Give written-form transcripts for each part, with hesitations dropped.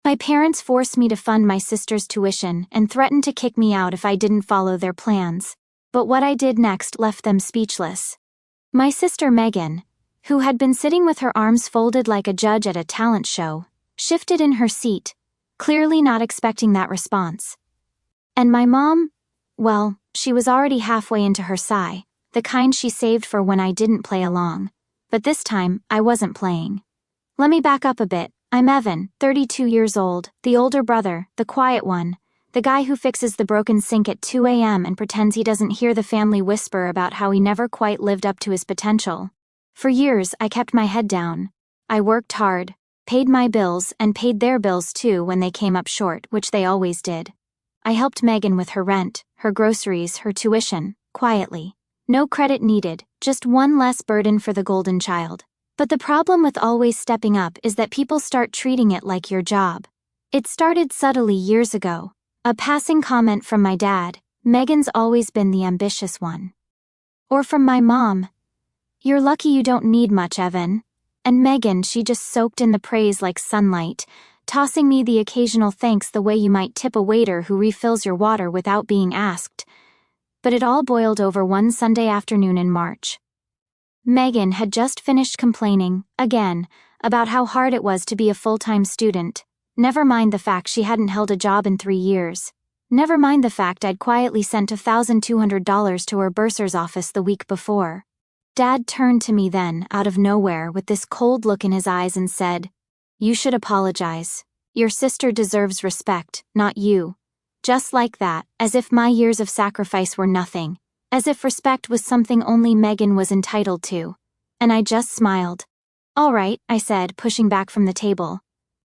My parents forced me to fund my sister's tuition and threatened to kick me out if I didn't follow their plans. But what I did next left them speechless. My sister Megan, who had been sitting with her arms folded like a judge at a talent show, shifted in her seat, clearly not expecting that response. And my mom? Well, she was already halfway into her sigh, the kind she saved for when I didn't play along. But this time, I wasn't playing. Let me back up a bit. I'm Evan, 32 years old, the older brother, the quiet one, the guy who fixes the broken sink at 2 a.m. and pretends he doesn't hear the family whisper about how he never quite lived up to his potential. For years, I kept my head down. I worked hard, paid my bills, and paid their bills too when they came up short, which they always did. I helped Megan with her rent, her groceries, her tuition, quietly. No credit needed, just one less burden for the golden child. But the problem with always stepping up is that people start treating it like your job. It started subtly years ago. A passing comment from my dad, "Megan's always been the ambitious one." Or from my mom, "You're lucky you don't need much, Evan." And Megan, she just soaked in the praise like sunlight, tossing me the occasional thanks the way you might tip a waiter who refills your water without being asked. But it all boiled over one Sunday afternoon in March. Megan had just finished complaining, again, about how hard it was to be a full-time student. Never mind the fact she hadn't held a job in 3 years. Never mind the fact I'd quietly sent $1,200 to her bursar's office the week before. Dad turned to me then, out of nowhere, with this cold look in his eyes and said, "You should apologize. Your sister deserves respect, not you." Just like that, as if my years of sacrifice were nothing. As if respect was something only Megan was entitled to. And I just smiled. "All right," I said, pushing back from the table.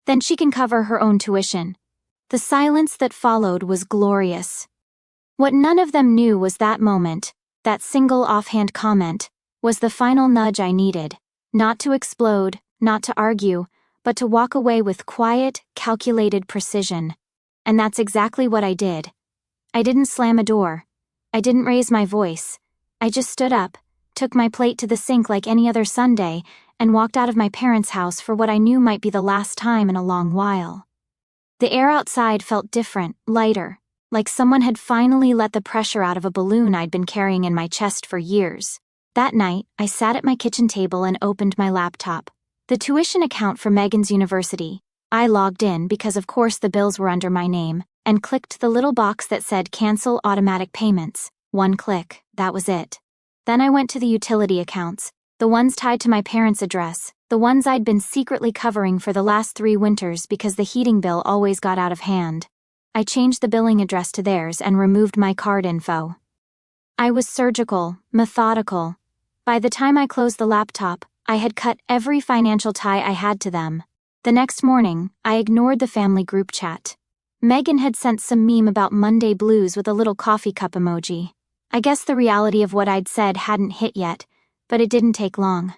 "Then she can cover her own tuition." The silence that followed was glorious. What none of them knew was that moment, that single offhand comment, was the final nudge I needed. Not to explode, not to argue, but to walk away with quiet, calculated precision. And that's exactly what I did. I didn't slam a door. I didn't raise my voice. I just stood up, took my plate to the sink like any other Sunday, and walked out of my parents' house for what I knew might be the last time in a long while. The air outside felt different, lighter, like someone had finally let the pressure out of a balloon I'd been carrying in my chest for years. That night, I sat at my kitchen table and opened my laptop. The tuition account for Megan's university. I logged in because of course the bills were under my name, and clicked the little box that said Cancel Automatic Payments. One click, that was it. Then I went to the utility accounts, the ones tied to my parents' address, the ones I'd been secretly covering for the last 3 winters because the heating bill always got out of hand. I changed the billing address to theirs and removed my card info. I was surgical, methodical. By the time I closed the laptop, I had cut every financial tie I had to them. The next morning, I ignored the family group chat. Megan had sent some meme about Monday blues with a little coffee cup emoji. I guess the reality of what I'd said hadn't hit yet, but it didn't take long.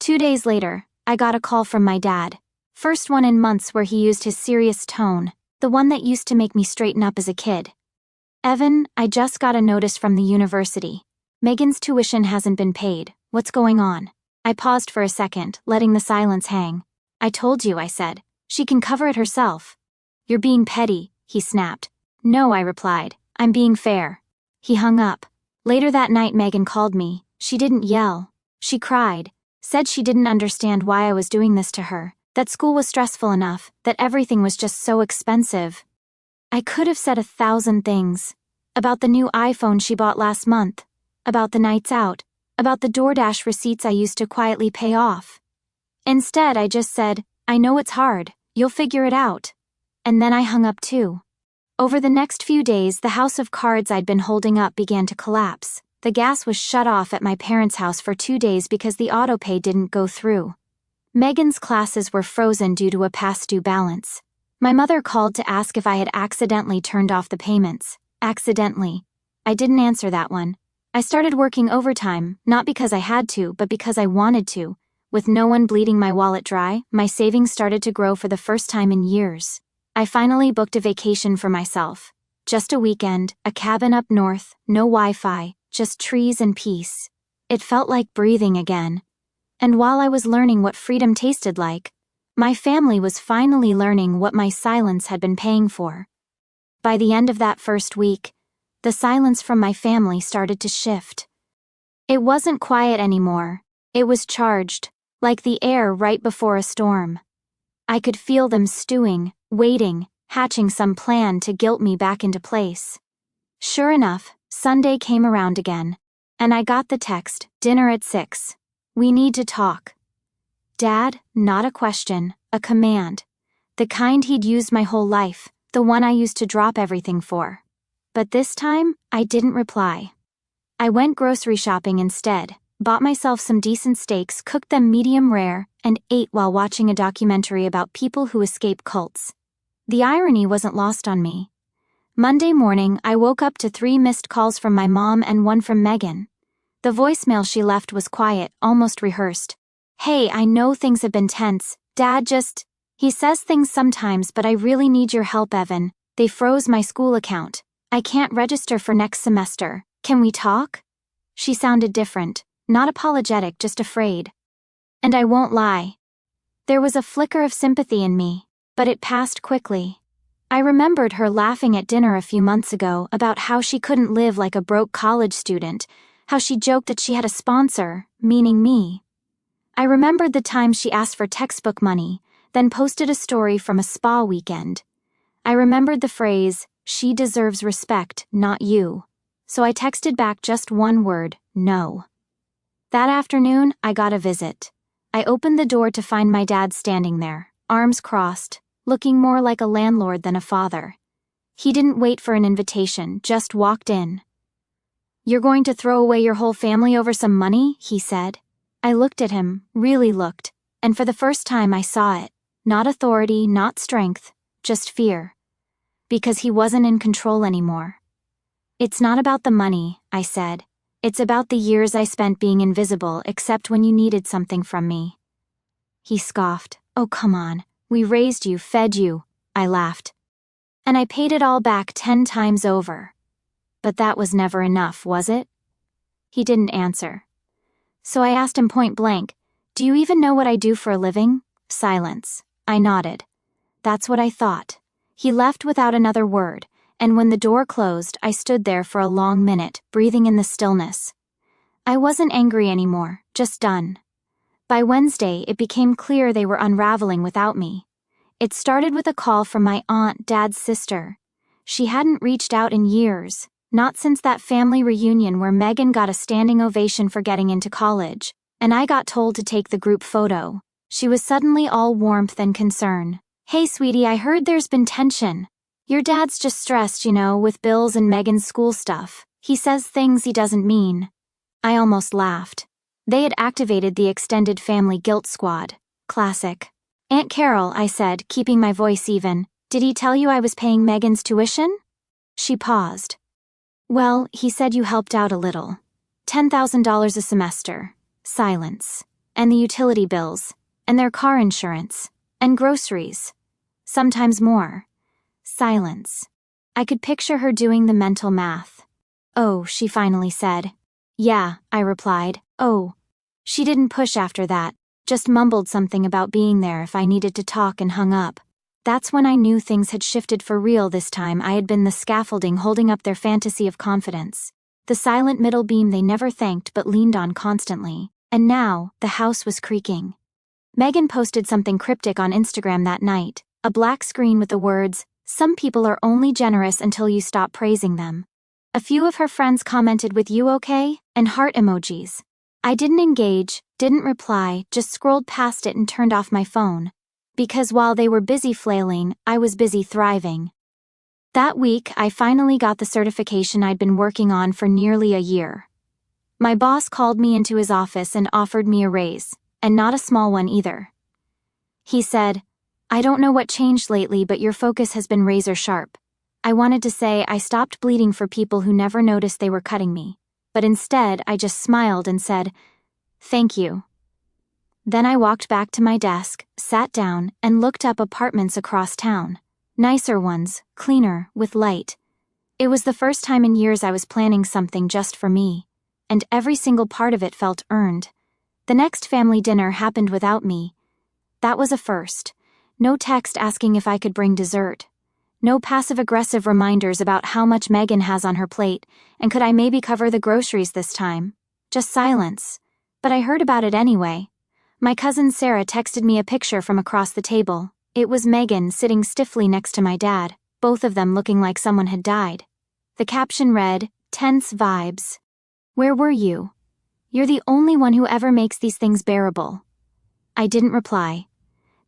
2 days later, I got a call from my dad. First one in months where he used his serious tone, the one that used to make me straighten up as a kid. "Evan, I just got a notice from the university. Megan's tuition hasn't been paid. What's going on?" I paused for a second, letting the silence hang. "I told you," I said. "She can cover it herself." "You're being petty," he snapped. "No," I replied. "I'm being fair." He hung up. Later that night Megan called me. She didn't yell. She cried. Said she didn't understand why I was doing this to her. That school was stressful enough. That everything was just so expensive. I could have said 1,000 things. About the new iPhone she bought last month. About the nights out. About the DoorDash receipts I used to quietly pay off. Instead, I just said, "I know it's hard. You'll figure it out." And then I hung up too. Over the next few days, the house of cards I'd been holding up began to collapse. The gas was shut off at my parents' house for 2 days because the autopay didn't go through. Megan's classes were frozen due to a past due balance. My mother called to ask if I had accidentally turned off the payments. Accidentally. I didn't answer that one. I started working overtime, not because I had to, but because I wanted to. With no one bleeding my wallet dry, my savings started to grow for the first time in years. I finally booked a vacation for myself. Just a weekend, a cabin up north, no Wi-Fi, just trees and peace. It felt like breathing again. And while I was learning what freedom tasted like, My family was finally learning what my silence had been paying for. By the end of that first week, the silence from my family started to shift. It wasn't quiet anymore. It was charged, like the air right before a storm. I could feel them stewing, waiting, hatching some plan to guilt me back into place. Sure enough, Sunday came around again, and I got the text, "Dinner at 6. We need to talk." Dad, not a question, a command. The kind he'd used my whole life, the one I used to drop everything for. But this time, I didn't reply. I went grocery shopping instead, bought myself some decent steaks, cooked them medium rare, and ate while watching a documentary about people who escape cults. The irony wasn't lost on me. Monday morning, I woke up to 3 missed calls from my mom and 1 from Megan. The voicemail she left was quiet, almost rehearsed. "Hey, I know things have been tense. Dad he says things sometimes, but I really need your help, Evan. They froze my school account. I can't register for next semester. Can we talk?" She sounded different, not apologetic, just afraid. And I won't lie. There was a flicker of sympathy in me, but it passed quickly. I remembered her laughing at dinner a few months ago about how she couldn't live like a broke college student, how she joked that she had a sponsor, meaning me. I remembered the time she asked for textbook money, then posted a story from a spa weekend. I remembered the phrase, "She deserves respect, not you." So I texted back just one word, "No." That afternoon, I got a visit. I opened the door to find my dad standing there, arms crossed, looking more like a landlord than a father. He didn't wait for an invitation, just walked in. "You're going to throw away your whole family over some money?" he said. I looked at him, really looked, and for the first time I saw it. Not authority, not strength, just fear. Because he wasn't in control anymore. "It's not about the money," I said. "It's about the years I spent being invisible except when you needed something from me." He scoffed. "Oh, come on. We raised you, fed you." I laughed. "And I paid it all back 10 times over." "But that was never enough, was it?" He didn't answer. So I asked him point blank, "Do you even know what I do for a living?" Silence. I nodded. "That's what I thought." He left without another word, and when the door closed, I stood there for a long minute, breathing in the stillness. I wasn't angry anymore, just done. By Wednesday, it became clear they were unraveling without me. It started with a call from my aunt, Dad's sister. She hadn't reached out in years, not since that family reunion where Megan got a standing ovation for getting into college, and I got told to take the group photo. She was suddenly all warmth and concern. "Hey, sweetie, I heard there's been tension. Your dad's just stressed, with bills and Megan's school stuff. He says things he doesn't mean." I almost laughed. They had activated the extended family guilt squad. Classic. "Aunt Carol," I said, keeping my voice even, "did he tell you I was paying Megan's tuition?" She paused. "Well, he said you helped out a little. $10,000 a semester." Silence. "And the utility bills. And their car insurance. And groceries. Sometimes more." Silence. I could picture her doing the mental math. "Oh," she finally said. "Yeah," I replied. "Oh." She didn't push after that, just mumbled something about being there if I needed to talk and hung up. That's when I knew things had shifted for real this time. I had been the scaffolding holding up their fantasy of confidence. The silent middle beam they never thanked but leaned on constantly. And now, the house was creaking. Megan posted something cryptic on Instagram that night, a black screen with the words, "Some people are only generous until you stop praising them." A few of her friends commented with "You okay?" and heart emojis. I didn't engage, didn't reply, just scrolled past it and turned off my phone. Because while they were busy flailing, I was busy thriving. That week, I finally got the certification I'd been working on for nearly a year. My boss called me into his office and offered me a raise, and not a small one either. He said, "I don't know what changed lately, but your focus has been razor sharp." I wanted to say I stopped bleeding for people who never noticed they were cutting me, but instead I just smiled and said, "Thank you." Then I walked back to my desk, sat down, and looked up apartments across town. Nicer ones, cleaner, with light. It was the first time in years I was planning something just for me, and every single part of it felt earned. The next family dinner happened without me. That was a first. No text asking if I could bring dessert. No passive-aggressive reminders about how much Megan has on her plate, and could I maybe cover the groceries this time. Just silence. But I heard about it anyway. My cousin Sarah texted me a picture from across the table. It was Megan sitting stiffly next to my dad, both of them looking like someone had died. The caption read, "Tense vibes. Where were you? You're the only one who ever makes these things bearable." I didn't reply.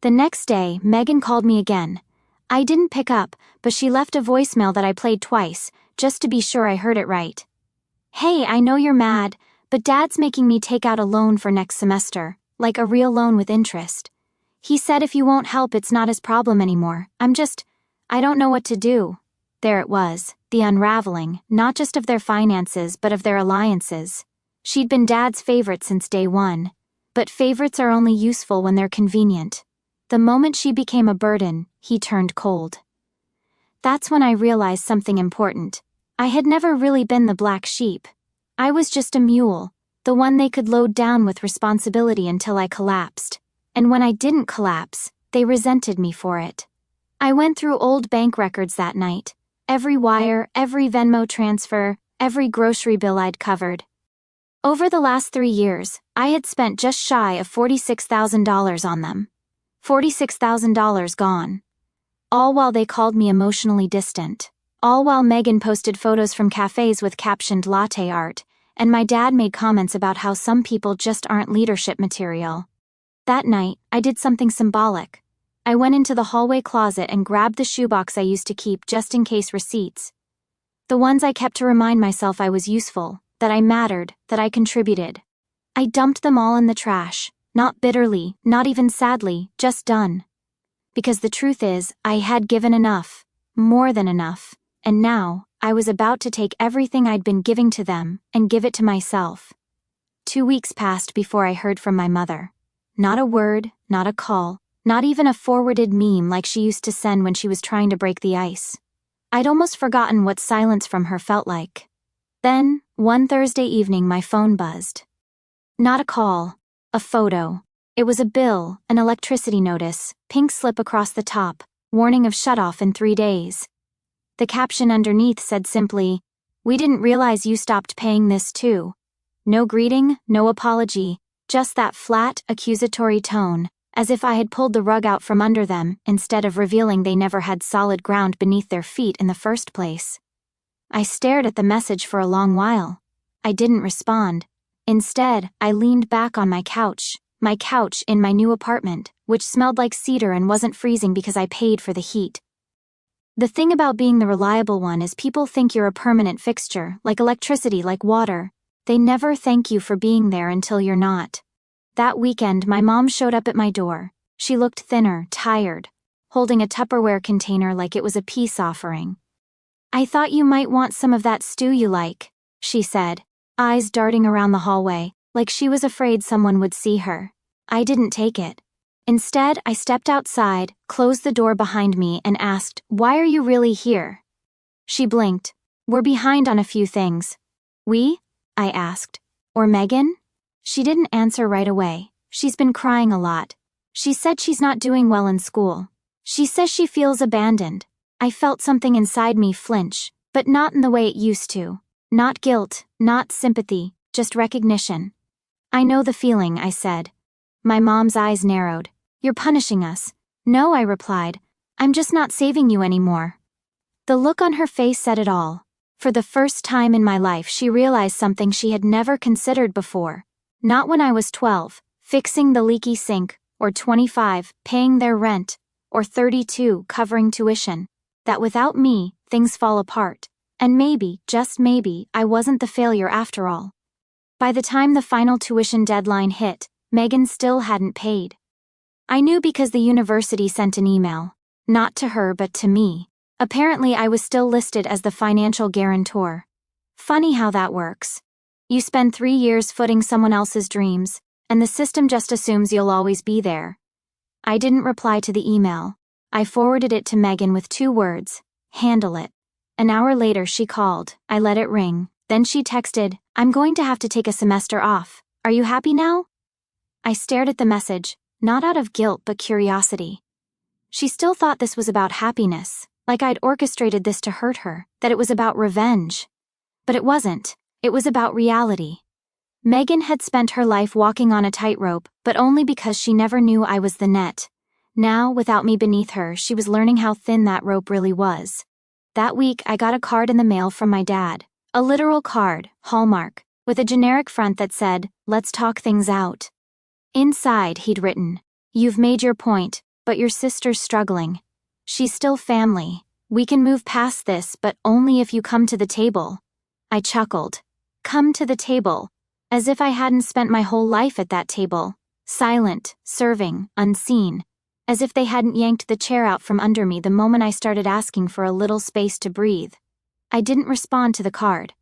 The next day, Megan called me again. I didn't pick up, but she left a voicemail that I played twice, just to be sure I heard it right. "Hey, I know you're mad, but Dad's making me take out a loan for next semester, like a real loan with interest. He said if you won't help it's not his problem anymore. I don't know what to do." There it was, the unraveling, not just of their finances but of their alliances. She'd been Dad's favorite since day one. But favorites are only useful when they're convenient. The moment she became a burden, he turned cold. That's when I realized something important. I had never really been the black sheep. I was just a mule, the one they could load down with responsibility until I collapsed. And when I didn't collapse, they resented me for it. I went through old bank records that night. Every wire, every Venmo transfer, every grocery bill I'd covered. Over the last 3 years, I had spent just shy of $46,000 on them. $46,000 gone. All while they called me emotionally distant. All while Megan posted photos from cafes with captioned latte art, and my dad made comments about how some people just aren't leadership material. That night, I did something symbolic. I went into the hallway closet and grabbed the shoebox I used to keep just in case receipts. The ones I kept to remind myself I was useful, that I mattered, that I contributed. I dumped them all in the trash, not bitterly, not even sadly, just done. Because the truth is, I had given enough, more than enough, and now, I was about to take everything I'd been giving to them and give it to myself. 2 weeks passed before I heard from my mother. Not a word, not a call, not even a forwarded meme like she used to send when she was trying to break the ice. I'd almost forgotten what silence from her felt like. Then, one Thursday evening my phone buzzed. Not a call. A photo. It was a bill, an electricity notice, pink slip across the top, warning of shutoff in 3 days. The caption underneath said simply, "We didn't realize you stopped paying this too." No greeting, no apology, just that flat, accusatory tone, as if I had pulled the rug out from under them instead of revealing they never had solid ground beneath their feet in the first place. I stared at the message for a long while. I didn't respond. Instead, I leaned back on my couch in my new apartment, which smelled like cedar and wasn't freezing because I paid for the heat. The thing about being the reliable one is people think you're a permanent fixture, like electricity, like water. They never thank you for being there until you're not. That weekend, my mom showed up at my door. She looked thinner, tired, holding a Tupperware container like it was a peace offering. "I thought you might want some of that stew you like," she said, eyes darting around the hallway, like she was afraid someone would see her. I didn't take it. Instead, I stepped outside, closed the door behind me, and asked, "Why are you really here?" She blinked. "We're behind on a few things." "We?" I asked. "Or Megan?" She didn't answer right away. She's been crying a lot. She said she's not doing well in school. She says she feels abandoned. I felt something inside me flinch, but not in the way it used to. Not guilt, not sympathy, just recognition. "I know the feeling," I said. My mom's eyes narrowed. "You're punishing us." "No," I replied. "I'm just not saving you anymore." The look on her face said it all. For the first time in my life, she realized something she had never considered before. Not when I was 12, fixing the leaky sink, or 25, paying their rent, or 32, covering tuition. That without me, things fall apart. And maybe, just maybe, I wasn't the failure after all. By the time the final tuition deadline hit, Megan still hadn't paid. I knew because the university sent an email. Not to her but to me. Apparently I was still listed as the financial guarantor. Funny how that works. You spend 3 years footing someone else's dreams, and the system just assumes you'll always be there. I didn't reply to the email. I forwarded it to Megan with 2 words, "Handle it." An hour later she called. I let it ring. Then she texted, "I'm going to have to take a semester off. Are you happy now?" I stared at the message, not out of guilt but curiosity. She still thought this was about happiness, like I'd orchestrated this to hurt her, that it was about revenge. But it wasn't. It was about reality. Megan had spent her life walking on a tightrope, but only because she never knew I was the net. Now, without me beneath her, she was learning how thin that rope really was. That week, I got a card in the mail from my dad. A literal card, Hallmark, with a generic front that said, "Let's talk things out." Inside, he'd written, "You've made your point, but your sister's struggling. She's still family. We can move past this, but only if you come to the table." I chuckled. Come to the table. As if I hadn't spent my whole life at that table. Silent, serving, unseen. As if they hadn't yanked the chair out from under me the moment I started asking for a little space to breathe. I didn't respond to the card.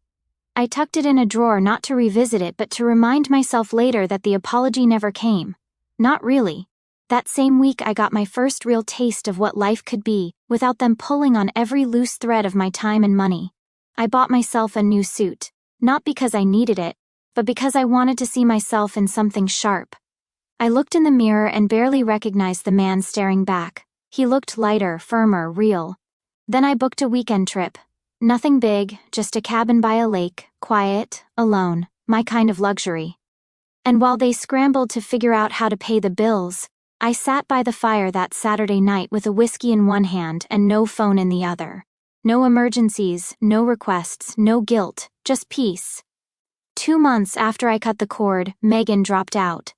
I tucked it in a drawer not to revisit it but to remind myself later that the apology never came. Not really. That same week I got my first real taste of what life could be, without them pulling on every loose thread of my time and money. I bought myself a new suit, not because I needed it, but because I wanted to see myself in something sharp. I looked in the mirror and barely recognized the man staring back. He looked lighter, firmer, real. Then I booked a weekend trip. Nothing big, just a cabin by a lake, quiet, alone, my kind of luxury. And while they scrambled to figure out how to pay the bills, I sat by the fire that Saturday night with a whiskey in one hand and no phone in the other. No emergencies, no requests, no guilt, just peace. 2 months after I cut the cord, Megan dropped out.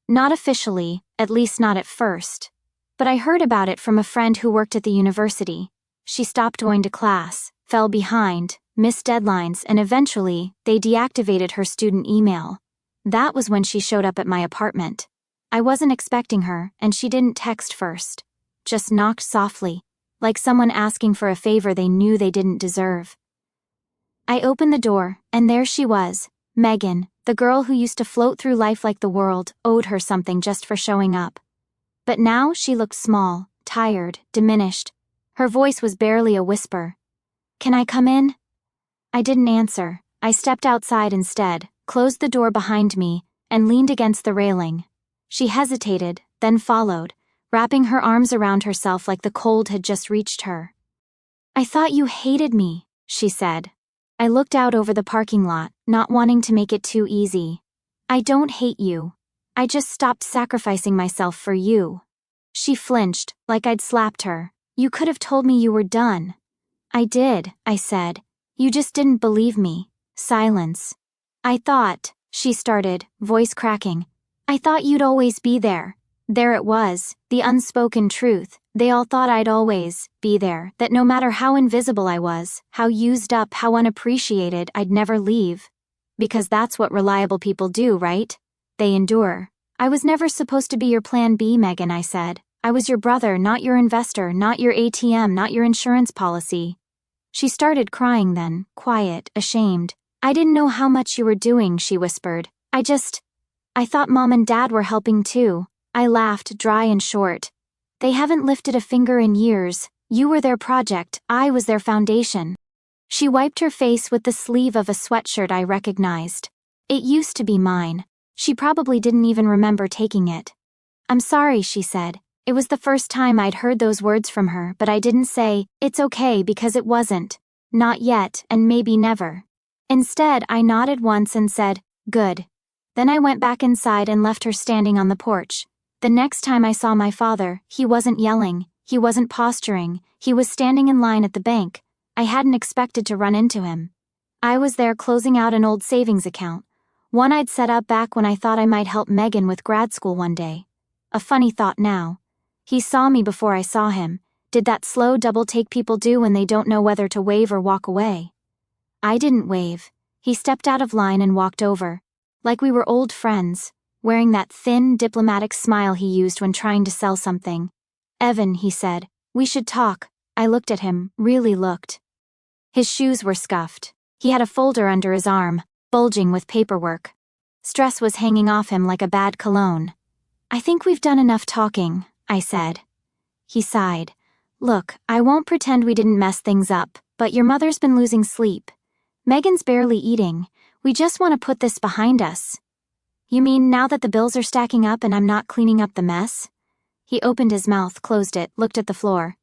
Not officially, at least not at first. But I heard about it from a friend who worked at the university. She stopped going to class, fell behind, missed deadlines, and eventually, they deactivated her student email. That was when she showed up at my apartment. I wasn't expecting her, and she didn't text first. Just knocked softly, like someone asking for a favor they knew they didn't deserve. I opened the door, and there she was, Megan, the girl who used to float through life like the world owed her something just for showing up. But now she looked small, tired, diminished. Her voice was barely a whisper. "Can I come in?" I didn't answer. I stepped outside instead, closed the door behind me, and leaned against the railing. She hesitated, then followed, wrapping her arms around herself like the cold had just reached her. "I thought you hated me," she said. I looked out over the parking lot, not wanting to make it too easy. "I don't hate you. I just stopped sacrificing myself for you." She flinched, like I'd slapped her. "You could have told me you were done." "I did," I said. "You just didn't believe me." Silence. "I thought," she started, voice cracking. "I thought you'd always be there." There it was, the unspoken truth. They all thought I'd always be there, that no matter how invisible I was, how used up, how unappreciated, I'd never leave. Because that's what reliable people do, right? They endure. "I was never supposed to be your plan B, Megan," I said. "I was your brother, not your investor, not your ATM, not your insurance policy." She started crying then, quiet, ashamed. "I didn't know how much you were doing," she whispered. I thought Mom and Dad were helping too." I laughed, dry and short. "They haven't lifted a finger in years. You were their project, I was their foundation." She wiped her face with the sleeve of a sweatshirt I recognized. "It used to be mine." She probably didn't even remember taking it. "I'm sorry," she said. It was the first time I'd heard those words from her, but I didn't say, "It's okay," because it wasn't. Not yet, and maybe never. Instead, I nodded once and said, "Good." Then I went back inside and left her standing on the porch. The next time I saw my father, he wasn't yelling, he wasn't posturing, he was standing in line at the bank. I hadn't expected to run into him. I was there closing out an old savings account, one I'd set up back when I thought I might help Megan with grad school one day. A funny thought now. He saw me before I saw him, did that slow double take people do when they don't know whether to wave or walk away. I didn't wave. He stepped out of line and walked over, like we were old friends, wearing that thin, diplomatic smile he used when trying to sell something. "Evan," he said, "we should talk." I looked at him, really looked. His shoes were scuffed. He had a folder under his arm, bulging with paperwork. Stress was hanging off him like a bad cologne. "I think we've done enough talking," I said. He sighed. "Look, I won't pretend we didn't mess things up, but your mother's been losing sleep. Megan's barely eating. We just want to put this behind us." You mean now that the bills are stacking up and I'm not cleaning up the mess? He opened his mouth, closed it, looked at the floor.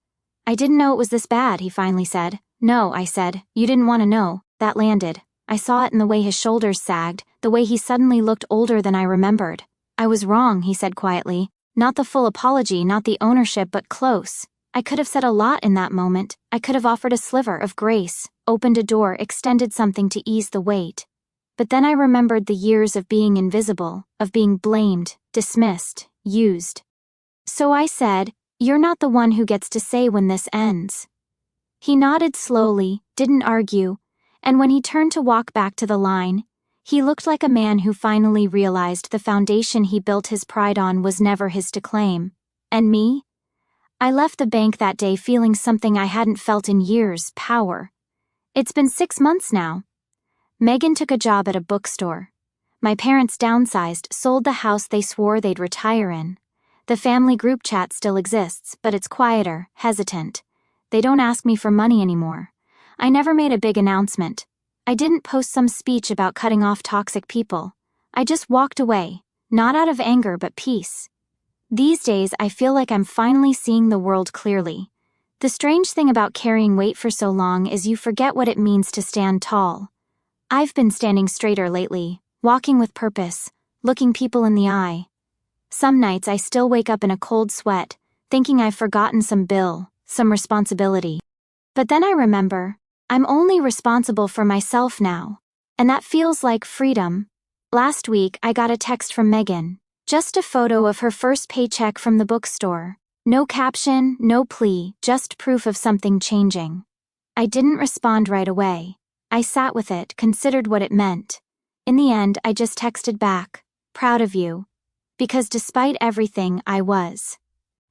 I didn't know it was this bad, he finally said. No, I said. You didn't want to know. That landed. I saw it in the way his shoulders sagged, the way he suddenly looked older than I remembered. I was wrong, he said quietly. Not the full apology, not the ownership, but close. I could have said a lot in that moment. I could have offered a sliver of grace, opened a door, extended something to ease the weight. But then I remembered the years of being invisible, of being blamed, dismissed, used. So I said, you're not the one who gets to say when this ends. He nodded slowly, didn't argue, and when he turned to walk back to the line, he looked like a man who finally realized the foundation he built his pride on was never his to claim. And me? I left the bank that day feeling something I hadn't felt in years, power. It's been 6 months now. Megan took a job at a bookstore. My parents downsized, sold the house they swore they'd retire in. The family group chat still exists, but it's quieter, hesitant. They don't ask me for money anymore. I never made a big announcement. I didn't post some speech about cutting off toxic people. I just walked away, not out of anger but peace. These days I feel like I'm finally seeing the world clearly. The strange thing about carrying weight for so long is you forget what it means to stand tall. I've been standing straighter lately, walking with purpose, looking people in the eye. Some nights I still wake up in a cold sweat, thinking I've forgotten some bill, some responsibility. But then I remember, I'm only responsible for myself now, and that feels like freedom. Last week I got a text from Megan, just a photo of her first paycheck from the bookstore. No caption, no plea, just proof of something changing. I didn't respond right away. I sat with it, considered what it meant. In the end, I just texted back, proud of you. Because despite everything, I was.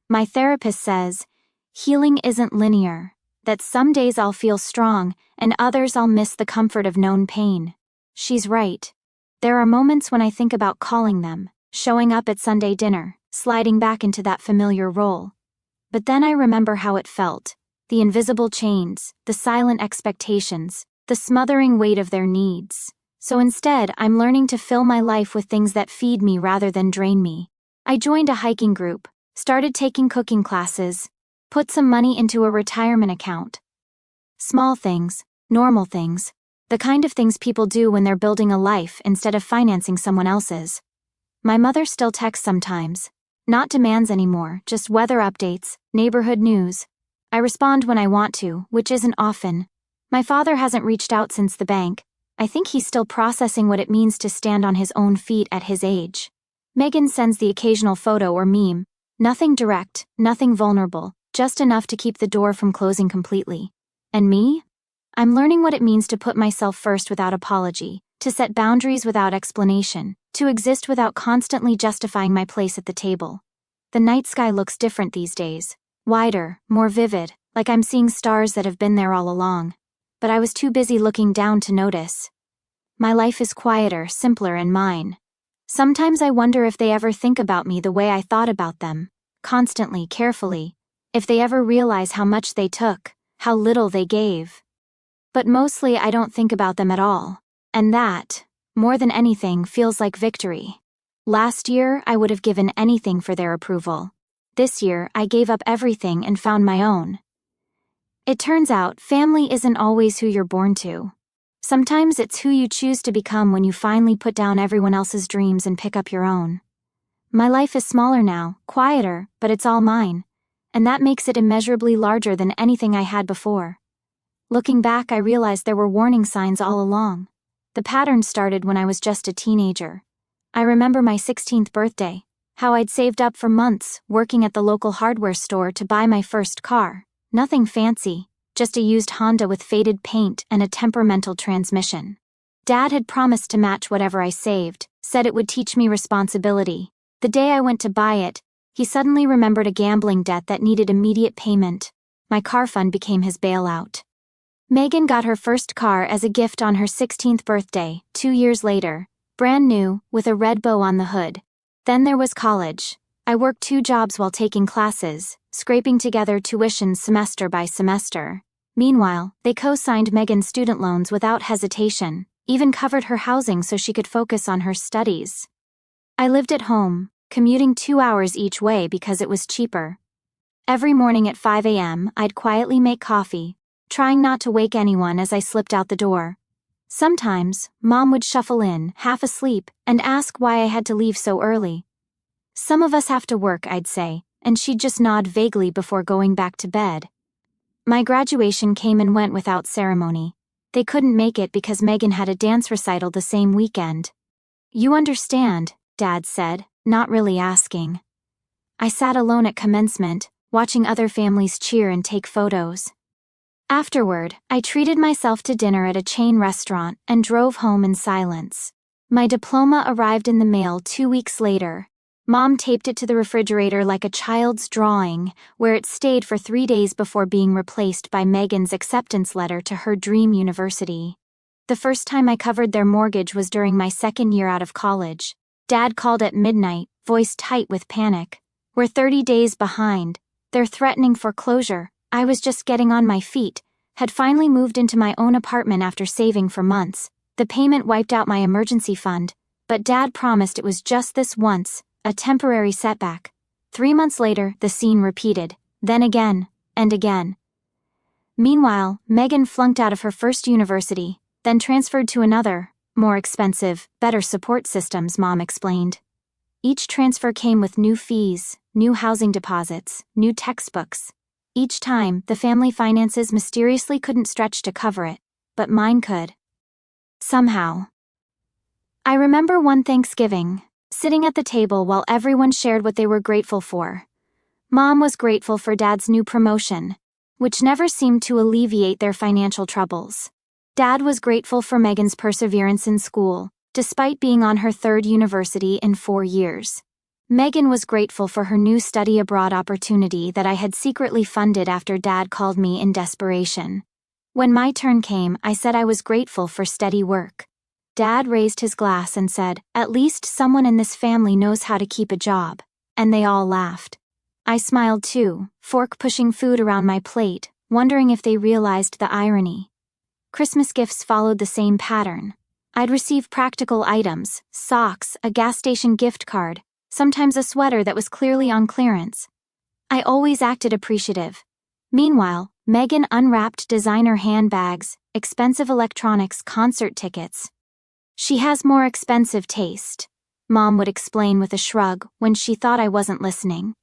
My therapist says, healing isn't linear, that some days I'll feel strong, and others I'll miss the comfort of known pain. She's right. There are moments when I think about calling them, showing up at Sunday dinner, sliding back into that familiar role. But then I remember how it felt, the invisible chains, the silent expectations, the smothering weight of their needs. So instead, I'm learning to fill my life with things that feed me rather than drain me. I joined a hiking group, started taking cooking classes, put some money into a retirement account. Small things, normal things, the kind of things people do when they're building a life instead of financing someone else's. My mother still texts sometimes. Not demands anymore, just weather updates, neighborhood news. I respond when I want to, which isn't often. My father hasn't reached out since the bank. I think he's still processing what it means to stand on his own feet at his age. Megan sends the occasional photo or meme. Nothing direct, nothing vulnerable, just enough to keep the door from closing completely. And me? I'm learning what it means to put myself first without apology, to set boundaries without explanation, to exist without constantly justifying my place at the table. The night sky looks different these days. Wider, more vivid, like I'm seeing stars that have been there all along. But I was too busy looking down to notice. My life is quieter, simpler in mine. Sometimes I wonder if they ever think about me the way I thought about them, constantly, carefully, if they ever realize how much they took, how little they gave. But mostly I don't think about them at all, and that, more than anything, feels like victory. Last year, I would have given anything for their approval. This year, I gave up everything and found my own. It turns out, family isn't always who you're born to. Sometimes it's who you choose to become when you finally put down everyone else's dreams and pick up your own. My life is smaller now, quieter, but it's all mine, and that makes it immeasurably larger than anything I had before. Looking back, I realized there were warning signs all along. The pattern started when I was just a teenager. I remember my 16th birthday, how I'd saved up for months, working at the local hardware store to buy my first car. Nothing fancy, just a used Honda with faded paint and a temperamental transmission. Dad had promised to match whatever I saved, said it would teach me responsibility. The day I went to buy it, he suddenly remembered a gambling debt that needed immediate payment. My car fund became his bailout. Megan got her first car as a gift on her 16th birthday, 2 years later, brand new, with a red bow on the hood. Then there was college. I worked 2 jobs while taking classes, scraping together tuition semester by semester. Meanwhile, they co-signed Megan's student loans without hesitation, even covered her housing so she could focus on her studies. I lived at home, commuting 2 hours each way because it was cheaper. Every morning at 5 a.m., I'd quietly make coffee, trying not to wake anyone as I slipped out the door. Sometimes, Mom would shuffle in, half asleep, and ask why I had to leave so early. "Some of us have to work," I'd say, and she'd just nod vaguely before going back to bed. My graduation came and went without ceremony. They couldn't make it because Megan had a dance recital the same weekend. "You understand," Dad said, not really asking. I sat alone at commencement, watching other families cheer and take photos. Afterward, I treated myself to dinner at a chain restaurant and drove home in silence. My diploma arrived in the mail 2 weeks later. Mom taped it to the refrigerator like a child's drawing, where it stayed for 3 days before being replaced by Megan's acceptance letter to her dream university. The first time I covered their mortgage was during my second year out of college. Dad called at midnight, voice tight with panic. "We're 30 days behind. They're threatening foreclosure." I was just getting on my feet, had finally moved into my own apartment after saving for months. The payment wiped out my emergency fund, but Dad promised it was just this once, a temporary setback. 3 months later, the scene repeated, then again, and again. Meanwhile, Megan flunked out of her first university, then transferred to another, more expensive, better support systems, Mom explained. Each transfer came with new fees, new housing deposits, new textbooks. Each time, the family finances mysteriously couldn't stretch to cover it, but mine could. Somehow. I remember one Thanksgiving, sitting at the table while everyone shared what they were grateful for. Mom was grateful for Dad's new promotion, which never seemed to alleviate their financial troubles. Dad was grateful for Megan's perseverance in school, despite being on her third university in 4 years. Megan was grateful for her new study abroad opportunity that I had secretly funded after Dad called me in desperation. When my turn came, I said I was grateful for steady work. Dad raised his glass and said, "At least someone in this family knows how to keep a job," and they all laughed. I smiled too, fork pushing food around my plate, wondering if they realized the irony. Christmas gifts followed the same pattern. I'd receive practical items, socks, a gas station gift card, sometimes a sweater that was clearly on clearance. I always acted appreciative. Meanwhile, Megan unwrapped designer handbags, expensive electronics, concert tickets. "She has more expensive taste," Mom would explain with a shrug when she thought I wasn't listening.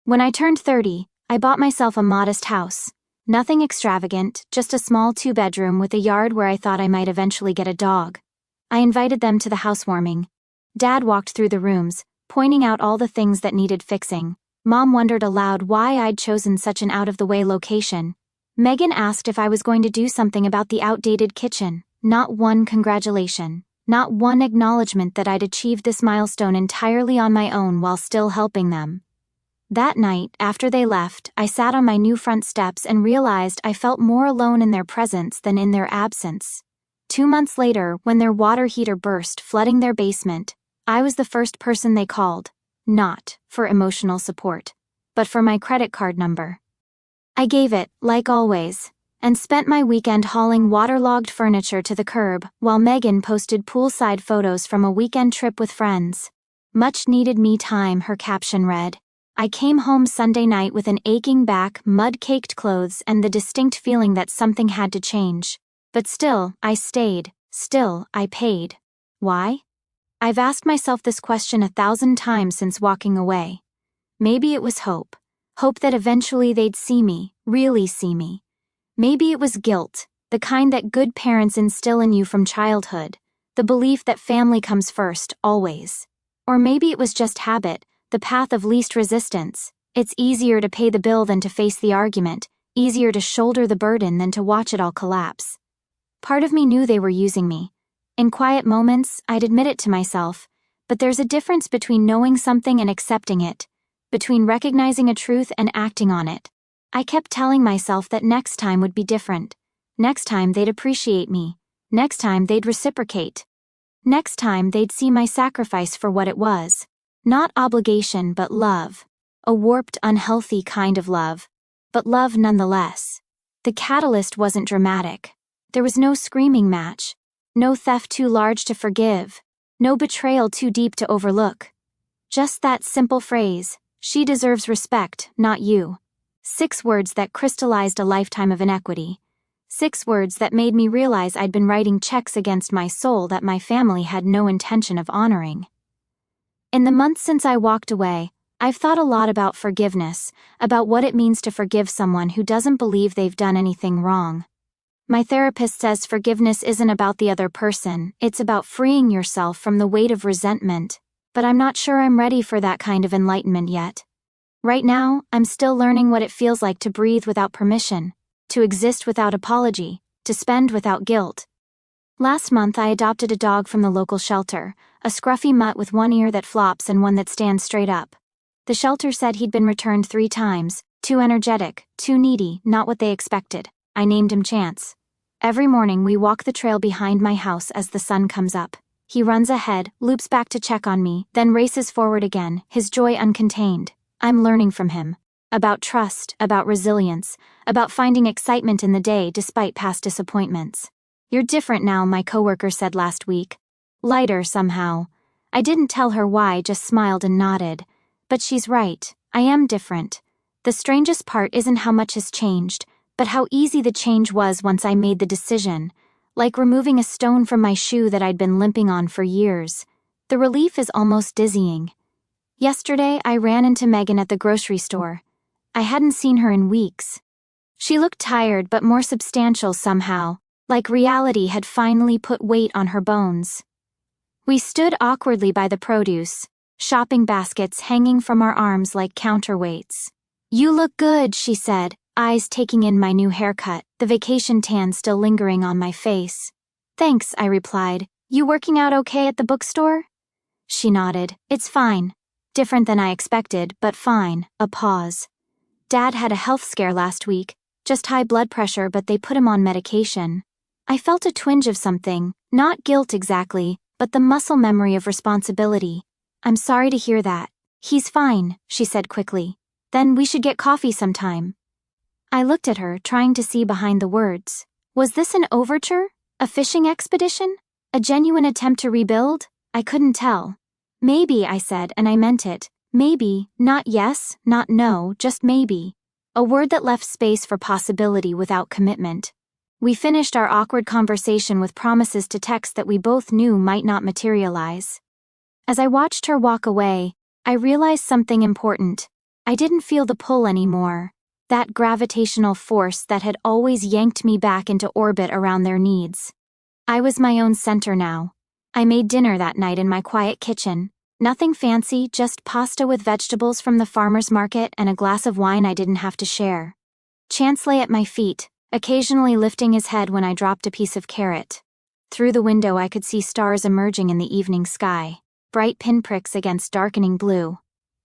When I turned 30, I bought myself a modest house. Nothing extravagant, just a small 2-bedroom with a yard where I thought I might eventually get a dog. I invited them to the housewarming. Dad walked through the rooms, pointing out all the things that needed fixing. Mom wondered aloud why I'd chosen such an out-of-the-way location. Megan asked if I was going to do something about the outdated kitchen. Not one congratulation, not one acknowledgement that I'd achieved this milestone entirely on my own while still helping them. That night, after they left, I sat on my new front steps and realized I felt more alone in their presence than in their absence. 2 months later, when their water heater burst, flooding their basement, I was the first person they called, not for emotional support, but for my credit card number. I gave it, like always, and spent my weekend hauling waterlogged furniture to the curb while Megan posted poolside photos from a weekend trip with friends. "Much needed me time," her caption read. I came home Sunday night with an aching back, mud-caked clothes, and the distinct feeling that something had to change. But still, I stayed. Still, I paid. Why? I've asked myself this question 1,000 times since walking away. Maybe it was hope. Hope that eventually they'd see me, really see me. Maybe it was guilt, the kind that good parents instill in you from childhood, the belief that family comes first, always. Or maybe it was just habit, the path of least resistance. It's easier to pay the bill than to face the argument, easier to shoulder the burden than to watch it all collapse. Part of me knew they were using me. In quiet moments, I'd admit it to myself, but there's a difference between knowing something and accepting it, between recognizing a truth and acting on it. I kept telling myself that next time would be different. Next time they'd appreciate me. Next time they'd reciprocate. Next time they'd see my sacrifice for what it was. Not obligation, but love. A warped, unhealthy kind of love. But love nonetheless. The catalyst wasn't dramatic. There was no screaming match. No theft too large to forgive. No betrayal too deep to overlook. Just that simple phrase, she deserves respect, not you. 6 words that crystallized a lifetime of inequity. 6 words that made me realize I'd been writing checks against my soul that my family had no intention of honoring. In the months since I walked away, I've thought a lot about forgiveness, about what it means to forgive someone who doesn't believe they've done anything wrong. My therapist says forgiveness isn't about the other person, it's about freeing yourself from the weight of resentment, but I'm not sure I'm ready for that kind of enlightenment yet. Right now, I'm still learning what it feels like to breathe without permission, to exist without apology, to spend without guilt. Last month I adopted a dog from the local shelter, a scruffy mutt with one ear that flops and one that stands straight up. The shelter said he'd been returned 3 times, too energetic, too needy, not what they expected. I named him Chance. Every morning we walk the trail behind my house as the sun comes up. He runs ahead, loops back to check on me, then races forward again, his joy uncontained. I'm learning from him. About trust, about resilience, about finding excitement in the day despite past disappointments. You're different now, my coworker said last week. Lighter somehow. I didn't tell her why, just smiled and nodded. But she's right, I am different. The strangest part isn't how much has changed, but how easy the change was once I made the decision. Like removing a stone from my shoe that I'd been limping on for years. The relief is almost dizzying. Yesterday, I ran into Megan at the grocery store. I hadn't seen her in weeks. She looked tired but more substantial somehow, like reality had finally put weight on her bones. We stood awkwardly by the produce, shopping baskets hanging from our arms like counterweights. "You look good," she said, eyes taking in my new haircut, the vacation tan still lingering on my face. "Thanks," I replied. "You working out okay at the bookstore?" She nodded. "It's fine. Different than I expected, but fine." A pause. "Dad had a health scare last week, just high blood pressure, but they put him on medication." I felt a twinge of something, not guilt exactly, but the muscle memory of responsibility. "I'm sorry to hear that." "He's fine," she said quickly. "Then we should get coffee sometime." I looked at her, trying to see behind the words. Was this an overture? A fishing expedition? A genuine attempt to rebuild? I couldn't tell. "Maybe," I said, and I meant it. Maybe, not yes, not no, just maybe. A word that left space for possibility without commitment. We finished our awkward conversation with promises to text that we both knew might not materialize. As I watched her walk away, I realized something important. I didn't feel the pull anymore. That gravitational force that had always yanked me back into orbit around their needs. I was my own center now. I made dinner that night in my quiet kitchen. Nothing fancy, just pasta with vegetables from the farmer's market and a glass of wine I didn't have to share. Chance lay at my feet, occasionally lifting his head when I dropped a piece of carrot. Through the window I could see stars emerging in the evening sky, bright pinpricks against darkening blue.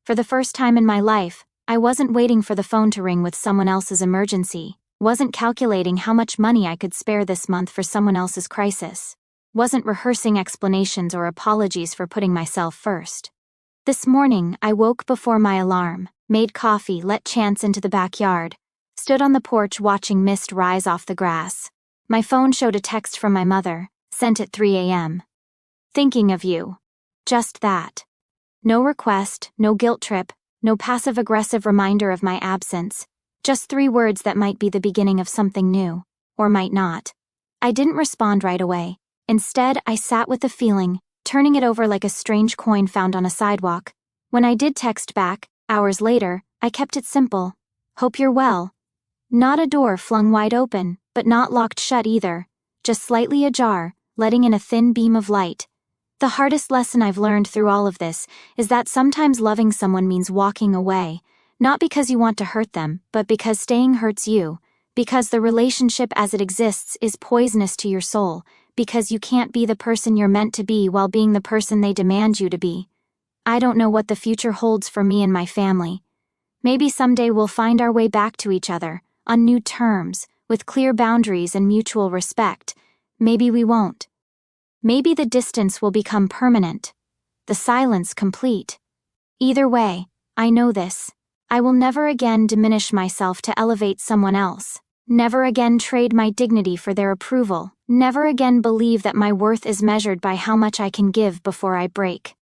For the first time in my life, I wasn't waiting for the phone to ring with someone else's emergency, wasn't calculating how much money I could spare this month for someone else's crisis. Wasn't rehearsing explanations or apologies for putting myself first. This morning, I woke before my alarm, made coffee, let Chance into the backyard, stood on the porch watching mist rise off the grass. My phone showed a text from my mother, sent at 3 a.m. "Thinking of you." Just that. No request, no guilt trip, no passive-aggressive reminder of my absence. Just 3 words that might be the beginning of something new, or might not. I didn't respond right away. Instead, I sat with the feeling, turning it over like a strange coin found on a sidewalk. When I did text back, hours later, I kept it simple. "Hope you're well." Not a door flung wide open, but not locked shut either. Just slightly ajar, letting in a thin beam of light. The hardest lesson I've learned through all of this is that sometimes loving someone means walking away, not because you want to hurt them, but because staying hurts you, because the relationship as it exists is poisonous to your soul, because you can't be the person you're meant to be while being the person they demand you to be. I don't know what the future holds for me and my family. Maybe someday we'll find our way back to each other, on new terms, with clear boundaries and mutual respect. Maybe we won't. Maybe the distance will become permanent, the silence complete. Either way, I know this. I will never again diminish myself to elevate someone else. Never again trade my dignity for their approval. Never again believe that my worth is measured by how much I can give before I break.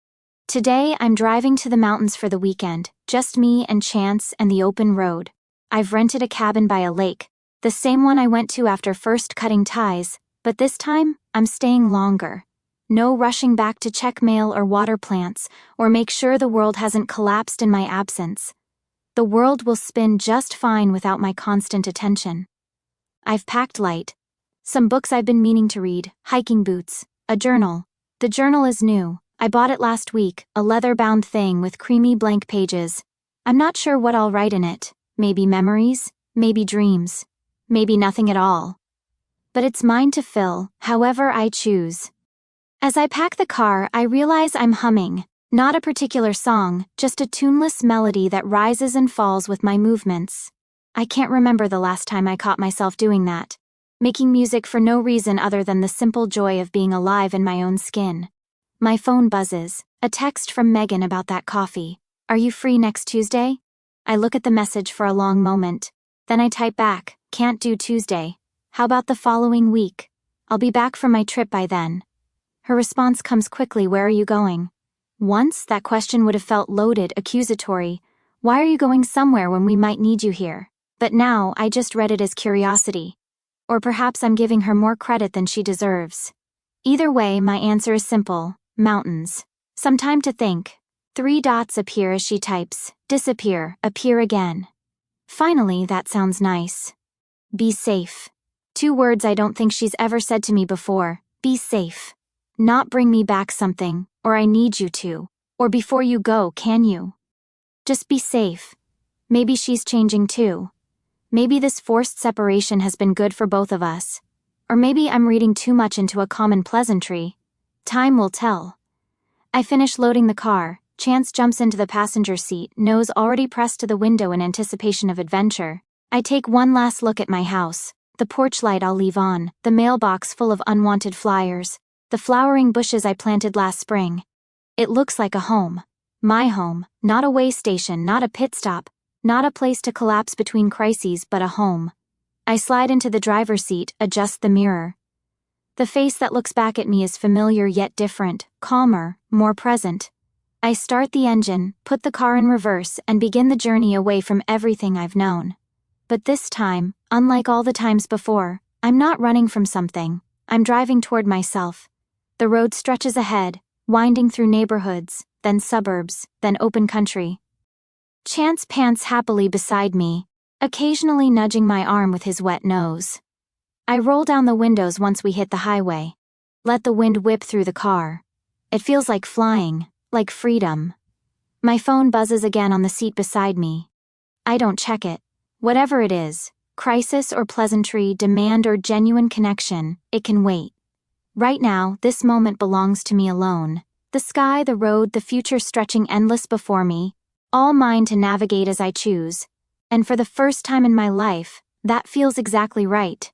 Today, I'm driving to the mountains for the weekend, just me and Chance and the open road. I've rented a cabin by a lake, the same one I went to after first cutting ties, but this time, I'm staying longer. No rushing back to check mail or water plants, or make sure the world hasn't collapsed in my absence. The world will spin just fine without my constant attention. I've packed light. Some books I've been meaning to read, hiking boots, a journal. The journal is new. I bought it last week, a leather-bound thing with creamy blank pages. I'm not sure what I'll write in it. Maybe memories, maybe dreams, maybe nothing at all. But it's mine to fill, however I choose. As I pack the car, I realize I'm humming, not a particular song, just a tuneless melody that rises and falls with my movements. I can't remember the last time I caught myself doing that, making music for no reason other than the simple joy of being alive in my own skin. My phone buzzes, a text from Megan about that coffee. Are you free next Tuesday? I look at the message for a long moment. Then I type back, can't do Tuesday. How about the following week? I'll be back from my trip by then. Her response comes quickly, where are you going? Once, that question would have felt loaded, accusatory. Why are you going somewhere when we might need you here? But now, I just read it as curiosity. Or perhaps I'm giving her more credit than she deserves. Either way, my answer is simple. Mountains. Some time to think. 3 dots appear as she types. Disappear, appear again. Finally, that sounds nice. Be safe. 2 words I don't think she's ever said to me before. Be safe. Not bring me back something, or I need you to, or before you go, can you? Just be safe. Maybe she's changing too. Maybe this forced separation has been good for both of us. Or maybe I'm reading too much into a common pleasantry. Time will tell. I finish loading the car. Chance jumps into the passenger seat, nose already pressed to the window in anticipation of adventure. I take one last look at my house, the porch light I'll leave on, the mailbox full of unwanted flyers, the flowering bushes I planted last spring. It looks like a home. My home, not a way station, not a pit stop, not a place to collapse between crises, but a home. I slide into the driver's seat, adjust the mirror. The face that looks back at me is familiar yet different, calmer, more present. I start the engine, put the car in reverse, and begin the journey away from everything I've known. But this time, unlike all the times before, I'm not running from something. I'm driving toward myself. The road stretches ahead, winding through neighborhoods, then suburbs, then open country. Chance pants happily beside me, occasionally nudging my arm with his wet nose. I roll down the windows once we hit the highway. Let the wind whip through the car. It feels like flying, like freedom. My phone buzzes again on the seat beside me. I don't check it. Whatever it is, crisis or pleasantry, demand or genuine connection, it can wait. Right now, this moment belongs to me alone. The sky, the road, the future stretching endless before me, all mine to navigate as I choose. And for the first time in my life, that feels exactly right.